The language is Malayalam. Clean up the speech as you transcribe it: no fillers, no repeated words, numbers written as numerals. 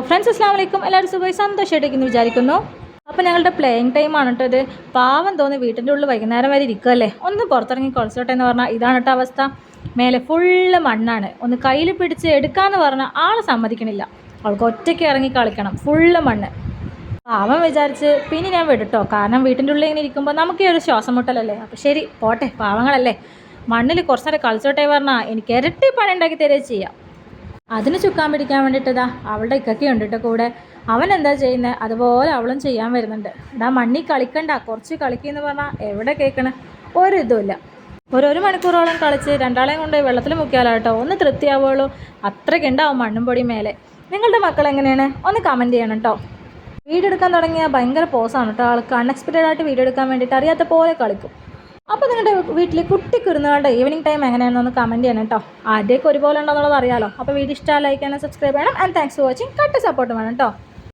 ഫ്രണ്ട്സ് അസ്സലാമു അലൈക്കും. എല്ലാവരും സുഖമായി സന്തോഷമായിട്ടിരിക്കുന്നു വിചാരിക്കുന്നു. അപ്പോൾ ഞങ്ങളുടെ പ്ലേയിങ് ടൈമാണ് കേട്ടോ ഇത്. പാവം തോന്നി വീട്ടിൻ്റെ ഉള്ളിൽ വൈകുന്നേരം വരെ ഇരിക്കുമല്ലേ, ഒന്ന് പുറത്തിറങ്ങി കളിച്ചോട്ടെ എന്ന് പറഞ്ഞാൽ ഇതാണ് കേട്ടോ അവസ്ഥ. മേലെ ഫുള്ള് മണ്ണാണ്. ഒന്ന് കയ്യിൽ പിടിച്ച് എടുക്കാമെന്ന് പറഞ്ഞാൽ ആൾ സമ്മതിക്കണില്ല. അവൾക്ക് ഒറ്റയ്ക്ക് ഇറങ്ങി കളിക്കണം, ഫുള്ള് മണ്ണ്. പാവം വിചാരിച്ച് പിന്നെ ഞാൻ വിടട്ടോ, കാരണം വീട്ടിൻ്റെ ഉള്ളിൽ ഇങ്ങനെ ഇരിക്കുമ്പോൾ നമുക്ക് ഒരു ശ്വാസം മുട്ടലല്ലേ. അപ്പോൾ ശരി പോട്ടെ, പാവങ്ങളല്ലേ, മണ്ണിൽ കുറച്ച് നേരം കളിച്ചോട്ടെ പറഞ്ഞാൽ എനിക്ക് ഇരട്ടി പണി ഉണ്ടാക്കി തരുകയും ചെയ്യാം. അതിന് ചുക്കാൻ പിടിക്കാൻ വേണ്ടിയിട്ടതാ അവളുടെ ഇക്കയ്ക്കുണ്ട് കേട്ടോ കൂടെ. അവൻ എന്താ ചെയ്യുന്നത് അതുപോലെ അവളും ചെയ്യാൻ വരുന്നുണ്ട്. ഇതാ മണ്ണി കളിക്കണ്ട, കുറച്ച് കളിക്കുമെന്ന് പറഞ്ഞാൽ എവിടെ കേൾക്കണേ, ഒരിതുമില്ല. ഒരു മണിക്കൂറോളം കളിച്ച് രണ്ടാളെയും കൊണ്ട് വെള്ളത്തിൽ മുക്കിയാലോ കേട്ടോ ഒന്ന് തൃപ്തിയാവുള്ളൂ. അത്രയ്ക്കുണ്ടാവും മണ്ണും പൊടിയും മേലെ. നിങ്ങളുടെ മക്കൾ എങ്ങനെയാണ് ഒന്ന് കമൻറ്റ് ചെയ്യണം കേട്ടോ. വീഡിയോ എടുക്കാൻ തുടങ്ങിയാൽ ഭയങ്കര പോസാണ് കേട്ടോ. ആൾക്ക് അൺഎക്സ്പെക്റ്റഡ് ആയിട്ട് വീഡിയോ എടുക്കാൻ വേണ്ടിയിട്ട് അറിയാത്ത പോലെ കളിക്കും. അപ്പോൾ നിങ്ങളുടെ വീട്ടിൽ കുട്ടിക്കുരുന്നുകളുടെ ഈവനിങ് ടൈം എങ്ങനെയാണെന്നൊന്ന് കമൻറ്റ് ചെയ്യണം കേട്ടോ. ആദ്യമൊക്കെ ഒരുപോലെ ഉണ്ടോ എന്നുള്ളത് അറിയാമല്ലോ. അപ്പോൾ വീഡിയോ ഇഷ്ടമായി ലൈക്ക് ചെയ്യണം, സബ്സ്ക്രൈബ് ചെയ്യണം. And thanks for watching. Cut support വേണം കേട്ടോ.